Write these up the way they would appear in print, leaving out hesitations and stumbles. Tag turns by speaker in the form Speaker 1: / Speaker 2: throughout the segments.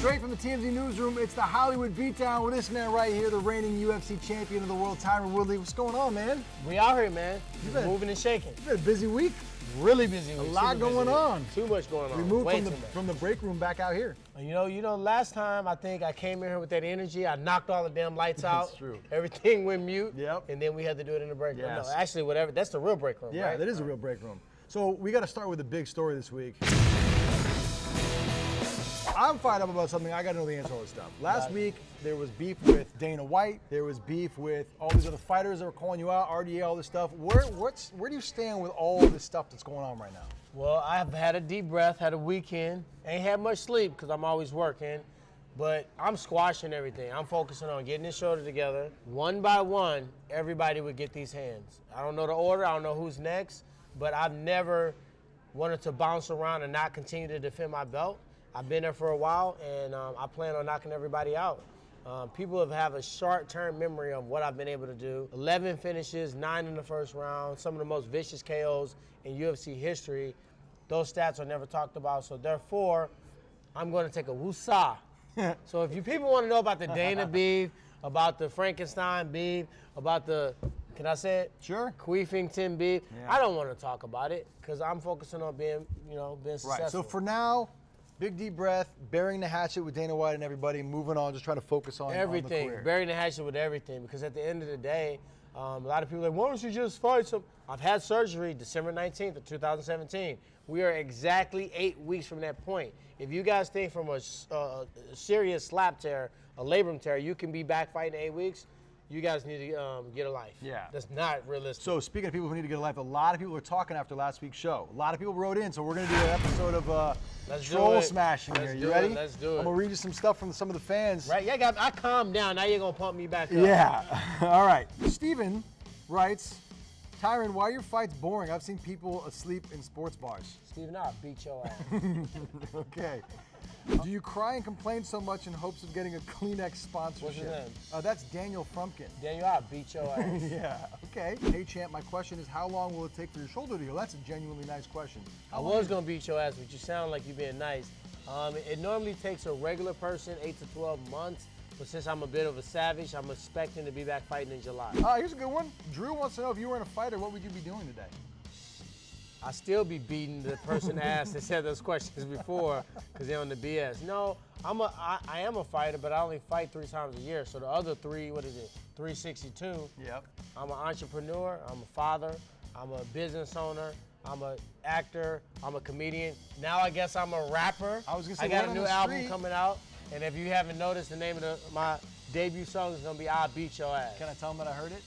Speaker 1: Straight from the TMZ newsroom, it's the Hollywood Beatdown with this man right here, the reigning UFC champion of the world, Tyron Woodley. What's going on, man?
Speaker 2: We out here, man. Moving and shaking.
Speaker 1: You've had a busy week.
Speaker 2: Really busy week.
Speaker 1: A lot going on.
Speaker 2: Too much going on.
Speaker 1: We moved from the break room back out here.
Speaker 2: You know, last time I think I came in here with that energy, I knocked all the damn lights out.
Speaker 1: That's true.
Speaker 2: Everything went mute.
Speaker 1: Yep.
Speaker 2: And then we had to do it in the break room.
Speaker 1: Yes.
Speaker 2: No, actually, whatever. That's the real break room,
Speaker 1: Yeah,
Speaker 2: right?
Speaker 1: that is a real break room. So we got to start with a big story this week. I'm fired up about something. I got to know the answer to all this stuff. Last week, there was beef with Dana White. There was beef with all these other fighters that were calling you out, RDA, all this stuff. Where do you stand with all this stuff that's going on right now?
Speaker 2: Well, I've had a deep breath, had a weekend. Ain't had much sleep because I'm always working. But I'm squashing everything. I'm focusing on getting this shoulder together. One by one, everybody would get these hands. I don't know the order. I don't know who's next. But I've never wanted to bounce around and not continue to defend my belt. I've been there for a while, and I plan on knocking everybody out. People have a short-term memory of what I've been able to do. 11 finishes, 9 in the first round, some of the most vicious KOs in UFC history. Those stats are never talked about, so therefore, I'm going to take a woosah. So if you people want to know about the Dana beef, about the Frankenstein beef, about the, can I say it?
Speaker 1: Sure.
Speaker 2: Queefington beef,
Speaker 1: Yeah.
Speaker 2: I don't want to talk about it because I'm focusing on being successful.
Speaker 1: Right. So for now, big deep breath, burying the hatchet with Dana White and everybody, moving on, just trying to focus on
Speaker 2: everything.
Speaker 1: On the career.
Speaker 2: Burying the hatchet with everything, because at the end of the day, a lot of people are like, why don't you just fight some? I've had surgery December 19th of 2017. We are exactly 8 weeks from that point. If you guys think from a serious slap tear, a labrum tear, you can be back fighting in 8 weeks, you guys need to get a life.
Speaker 1: Yeah.
Speaker 2: That's not realistic.
Speaker 1: So speaking of people who need to get a life, a lot of people were talking after last week's show. A lot of people wrote in, so we're going to do an episode of troll smashing here. You ready?
Speaker 2: Let's do it.
Speaker 1: I'm going to read you some stuff from some of the fans.
Speaker 2: Right? Yeah, I calmed down. Now you're going to pump me back up.
Speaker 1: Yeah. All right. Steven writes, Tyron, why are your fights boring? I've seen people asleep in sports bars.
Speaker 2: Steven, I'll beat your ass.
Speaker 1: Okay. Do you cry and complain so much in hopes of getting a Kleenex sponsorship?
Speaker 2: What's his name?
Speaker 1: That's Daniel Frumpkin.
Speaker 2: Daniel, I'll beat your ass.
Speaker 1: Yeah, okay. Hey, champ, my question is, how long will it take for your shoulder to heal? That's a genuinely nice question.
Speaker 2: I was going to beat your ass, but you sound like you're being nice. It normally takes a regular person 8 to 12 months, but since I'm a bit of a savage, I'm expecting to be back fighting in July.
Speaker 1: Here's a good one. Drew wants to know, if you weren't a fighter, what would you be doing today?
Speaker 2: I still be beating the person ass that said those questions before because they're on the BS. No, I am a fighter, but I only fight 3 times a year. So the other 362.
Speaker 1: Yep.
Speaker 2: I'm an entrepreneur, I'm a father, I'm a business owner, I'm an actor, I'm a comedian. Now I guess I'm a rapper.
Speaker 1: I was gonna say,
Speaker 2: I got
Speaker 1: Word
Speaker 2: a
Speaker 1: on
Speaker 2: new
Speaker 1: the
Speaker 2: album
Speaker 1: Street.
Speaker 2: coming out, and if you haven't noticed, the name of my debut song is gonna be I'll Beat Your Ass.
Speaker 1: Can I tell him that I heard it?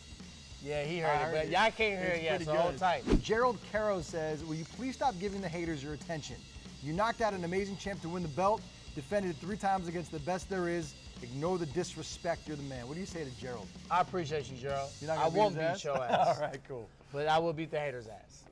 Speaker 2: Yeah, he heard it, but y'all can't hear it yet, so hold tight.
Speaker 1: Gerald Caro says, will you please stop giving the haters your attention? You knocked out an amazing champ to win the belt, defended it 3 times against the best there is. Ignore the disrespect, you're the man. What do you say to Gerald?
Speaker 2: I appreciate you, Gerald.
Speaker 1: You're not
Speaker 2: I
Speaker 1: gonna
Speaker 2: won't
Speaker 1: beat his
Speaker 2: beat
Speaker 1: ass?
Speaker 2: your ass.
Speaker 1: All right, cool.
Speaker 2: But I will beat the haters' ass.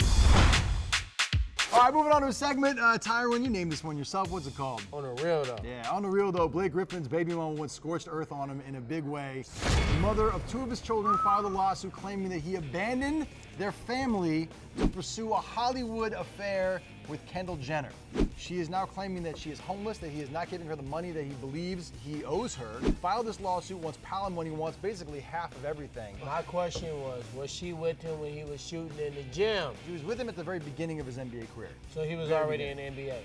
Speaker 1: All right, moving on to a segment. Tyron, you named this one yourself. What's it called?
Speaker 2: On the real, though.
Speaker 1: Yeah, on the real though, Blake Griffin's baby mama went scorched earth on him in a big way. The mother of 2 of his children filed a lawsuit claiming that he abandoned their family to pursue a Hollywood affair with Kendall Jenner. She is now claiming that she is homeless, that he is not giving her the money that he believes he owes her. He filed this lawsuit, wants palimony, wants basically half of everything.
Speaker 2: My question was she with him when he was shooting in the gym?
Speaker 1: He was with him at the very beginning of his NBA career.
Speaker 2: So he was
Speaker 1: Very
Speaker 2: already
Speaker 1: beginning.
Speaker 2: in the NBA.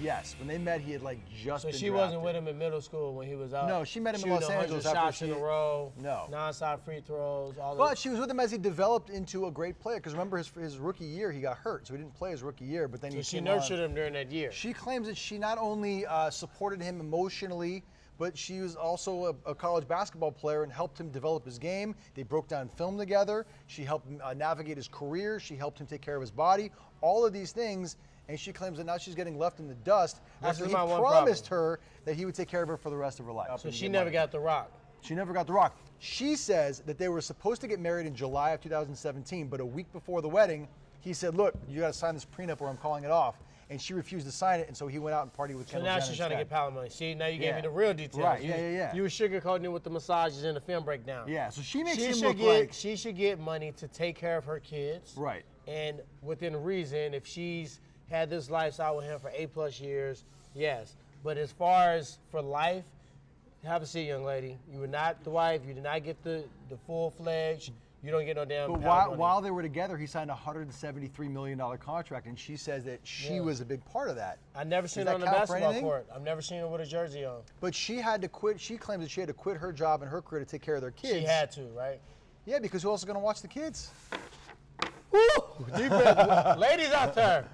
Speaker 1: Yes, when they met, he had just
Speaker 2: So
Speaker 1: been
Speaker 2: she
Speaker 1: drafted.
Speaker 2: wasn't with him in middle school when he was out.
Speaker 1: No, she met him in
Speaker 2: shooting
Speaker 1: Los Angeles
Speaker 2: 100
Speaker 1: after
Speaker 2: shots in
Speaker 1: she-
Speaker 2: a row.
Speaker 1: No.
Speaker 2: Non-stop free throws. All
Speaker 1: But
Speaker 2: that.
Speaker 1: she was with him as he developed into a great player. Because remember, his rookie year, he got hurt, so he didn't play his rookie year. But then
Speaker 2: So
Speaker 1: he
Speaker 2: she
Speaker 1: came
Speaker 2: nurtured
Speaker 1: on.
Speaker 2: him during that year.
Speaker 1: She claims that she not only supported him emotionally, but she was also a college basketball player and helped him develop his game. They broke down film together. She helped him navigate his career. She helped him take care of his body. All of these things. And she claims that now she's getting left in the dust after he promised her that he would take care of her for the rest of her life.
Speaker 2: So she never got the rock.
Speaker 1: She never got the rock. She says that they were supposed to get married in July of 2017, but a week before the wedding, he said, look, you got to sign this prenup or I'm calling it off. And she refused to sign it, and so he went out and partied with
Speaker 2: So
Speaker 1: Kendall
Speaker 2: now
Speaker 1: Jenner
Speaker 2: she's trying to
Speaker 1: instead.
Speaker 2: get palimony. See, now you gave me
Speaker 1: Yeah.
Speaker 2: the real details.
Speaker 1: Right, yeah.
Speaker 2: You were sugarcoating it with the massages and the film breakdown.
Speaker 1: Yeah, so she makes
Speaker 2: She
Speaker 1: him
Speaker 2: should
Speaker 1: look
Speaker 2: get
Speaker 1: like...
Speaker 2: she should get money to take care of her kids.
Speaker 1: Right.
Speaker 2: And within reason, if she's had this lifestyle with him for 8+ years, yes. But as far as for life, have a seat, young lady. You were not the wife. You did not get the full-fledged. You don't get no damn.
Speaker 1: But while they were together, he signed a $173 million contract, and she says that she was a big part of that.
Speaker 2: I've never seen her on the basketball court. I've never seen her with a jersey on.
Speaker 1: But she had to quit. She claims that she had to quit her job and her career to take care of their kids.
Speaker 2: She had to, right?
Speaker 1: Yeah, because who else is going to watch the kids?
Speaker 2: Woo! Deep breath. Ladies out there,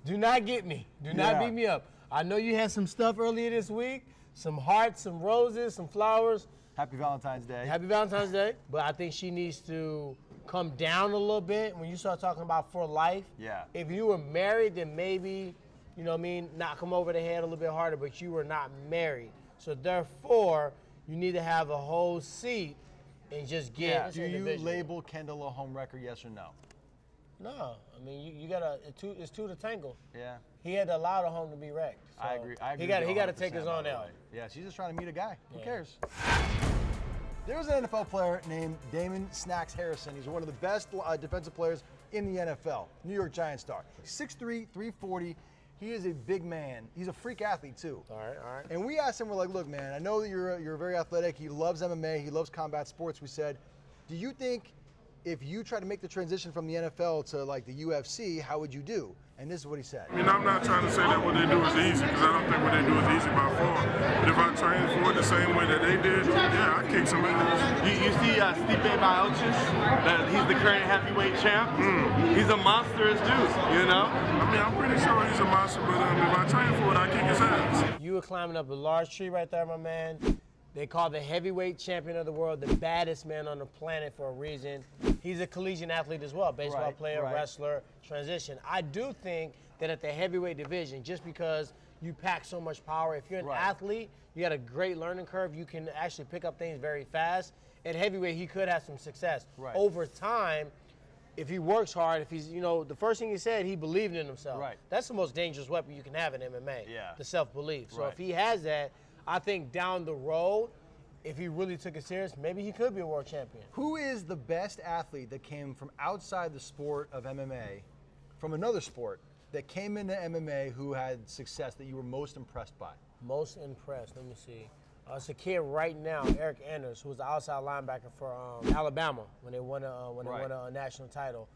Speaker 2: do not get me. Do not beat me up. I know you had some stuff earlier this week, some hearts, some roses, some flowers.
Speaker 1: Happy Valentine's Day.
Speaker 2: Happy Valentine's Day. But I think she needs to come down a little bit when you start talking about for life.
Speaker 1: Yeah.
Speaker 2: If you were married, then maybe, you know what I mean, knock them over the head a little bit harder, but you were not married. So therefore, you need to have a whole seat and just get
Speaker 1: Do you label Kendall a home wrecker, yes or no?
Speaker 2: No. I mean, you gotta, it's two to tangle.
Speaker 1: Yeah.
Speaker 2: He had to allow the home to be wrecked. So
Speaker 1: I agree.
Speaker 2: He got to take his own L.
Speaker 1: Yeah, she's just trying to meet a guy. Who cares? There was an NFL player named Damon Snacks Harrison. He's one of the best defensive players in the NFL. New York Giants star. 6'3", 340. He is a big man. He's a freak athlete too.
Speaker 2: All right.
Speaker 1: And we asked him, we're like, look, man, I know that you're very athletic. He loves MMA. He loves combat sports. We said, do you think if you try to make the transition from the NFL to like the UFC, how would you do? And this is what he said.
Speaker 3: I mean, I'm not trying to say that what they do is easy, because I don't think what they do is easy by far. But if I train for it the same way that they did, yeah, I kick some ass.
Speaker 4: You see Stipe Miocic, that he's the current heavyweight champ. He's a monstrous dude, you know?
Speaker 3: I mean, I'm pretty sure he's a monster, but if I train for it, I kick his ass.
Speaker 2: You were climbing up a large tree right there, my man. They call the heavyweight champion of the world the baddest man on the planet for a reason. He's a collegiate athlete as well, baseball player, wrestler, transition. I do think that at the heavyweight division, just because you pack so much power, if you're an athlete, you got a great learning curve, you can actually pick up things very fast. At heavyweight, he could have some success. Over time, if he works hard, if he's, the first thing he said, he believed in himself. That's the most dangerous weapon you can have in MMA, the self-belief. So if he has that, I think down the road, if he really took it serious, maybe he could be a world champion.
Speaker 1: Who is the best athlete that came from outside the sport of MMA, from another sport, that came into MMA who had success that you were most impressed by?
Speaker 2: Most impressed, let me see. It's a kid right now, Eric Anders, who was the outside linebacker for Alabama when they won a national title.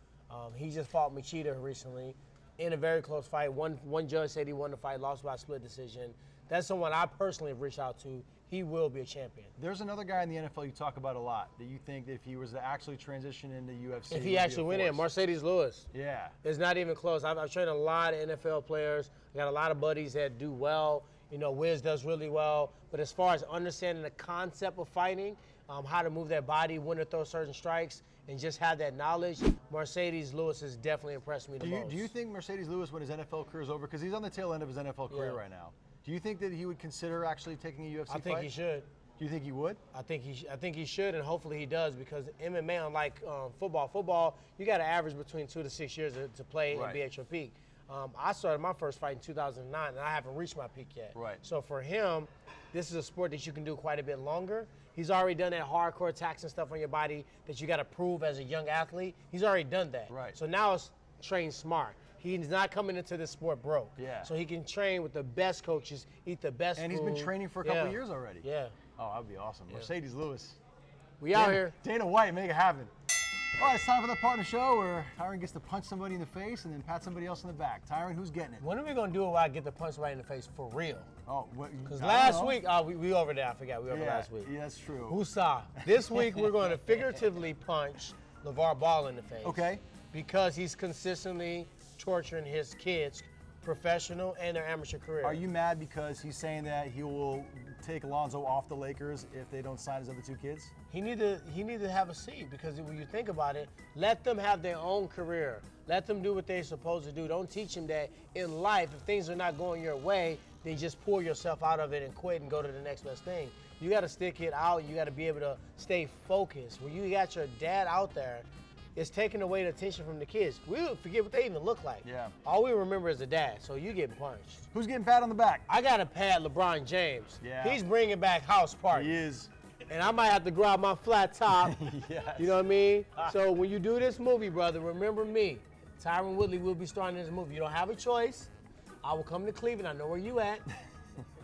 Speaker 2: He just fought Machida recently in a very close fight. One judge said he won the fight, lost by a split decision. That's someone I personally have reached out to. He will be a champion.
Speaker 1: There's another guy in the NFL you talk about a lot that you think that if he was to actually transition into UFC,
Speaker 2: if he actually went in, Mercedes Lewis.
Speaker 1: Yeah.
Speaker 2: It's not even close. I've trained a lot of NFL players. I got a lot of buddies that do well. Wiz does really well. But as far as understanding the concept of fighting, how to move their body, when to throw certain strikes, and just have that knowledge, Mercedes Lewis has definitely impressed me the most.
Speaker 1: Do you think Mercedes Lewis, when his NFL career is over, because he's on the tail end of his NFL career right now, do you think that he would consider actually taking a UFC fight?
Speaker 2: I think he should.
Speaker 1: Do you think he would?
Speaker 2: I think he should, and hopefully he does, because MMA, unlike football, you got to average between 2 to 6 years to play and be at your peak. I started my first fight in 2009, and I haven't reached my peak yet. So for him, this is a sport that you can do quite a bit longer. He's already done that hardcore attacks and stuff on your body that you got to prove as a young athlete. He's already done that. So now it's train smart. He's not coming into this sport broke. So he can train with the best coaches, eat the best food.
Speaker 1: And he's been training for a couple of years already. Oh, that'd be awesome.
Speaker 2: Yeah.
Speaker 1: Mercedes Lewis.
Speaker 2: We out here.
Speaker 1: Dana White, make it happen. All right, it's time for the part of the show where Tyron gets to punch somebody in the face and then pat somebody else in the back. Tyron, who's getting it?
Speaker 2: When are we going to do it where I get to punch somebody in the face for real?
Speaker 1: Oh,
Speaker 2: because last week, we over there, I forgot. We over last week.
Speaker 1: Yeah, that's true.
Speaker 2: Woosah. This week, we're going to figuratively punch LeVar Ball in the face.
Speaker 1: Okay.
Speaker 2: Because he's consistently torturing his kids, professional and their amateur career.
Speaker 1: Are you mad because he's saying that he will take Alonzo off the Lakers if they don't sign his other two kids?
Speaker 2: He need to have a seat, because when you think about it, let them have their own career. Let them do what they're supposed to do. Don't teach them that in life, if things are not going your way, then just pull yourself out of it and quit and go to the next best thing. You got to stick it out. You got to be able to stay focused. When you got your dad out there, it's taking away the attention from the kids. We forget what they even look like. All we remember is the dad, so you getting punched.
Speaker 1: Who's getting pat on the back?
Speaker 2: I got to pat LeBron James. He's bringing back house party.
Speaker 1: He is.
Speaker 2: And I might have to grab my flat top. You know what I mean? So when you do this movie, brother, remember me. Tyron Woodley will be starring in this movie. You don't have a choice. I will come to Cleveland. I know where you at.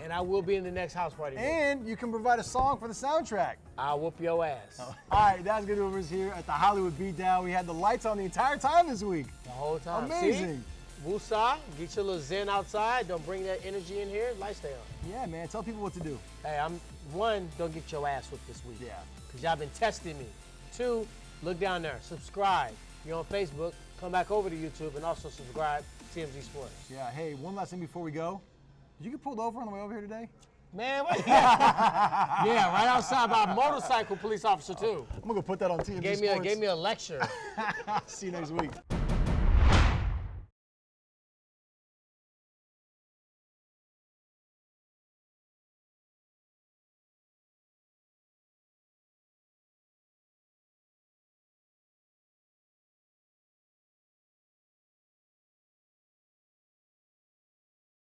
Speaker 2: And I will be in the next house party.
Speaker 1: And you can provide a song for the soundtrack.
Speaker 2: I'll whoop your ass.
Speaker 1: All right, that's good over here at the Hollywood Beatdown. We had the lights on the entire time this week.
Speaker 2: The whole time.
Speaker 1: Amazing.
Speaker 2: See? Woosah, get your little zen outside. Don't bring that energy in here. Lights stay on.
Speaker 1: Yeah, man, tell people what to do.
Speaker 2: Hey, don't get your ass whipped this week.
Speaker 1: Yeah.
Speaker 2: Because y'all been testing me. 2, look down there. Subscribe. If you're on Facebook, come back over to YouTube and also subscribe to TMZ Sports.
Speaker 1: Yeah, hey, one last thing before we go. Did you get pulled over on the way over here today?
Speaker 2: Man, what? Yeah, right outside by a motorcycle police officer too.
Speaker 1: I'm gonna go put that on TMZ
Speaker 2: Gave
Speaker 1: Sports.
Speaker 2: me a lecture.
Speaker 1: See you next week.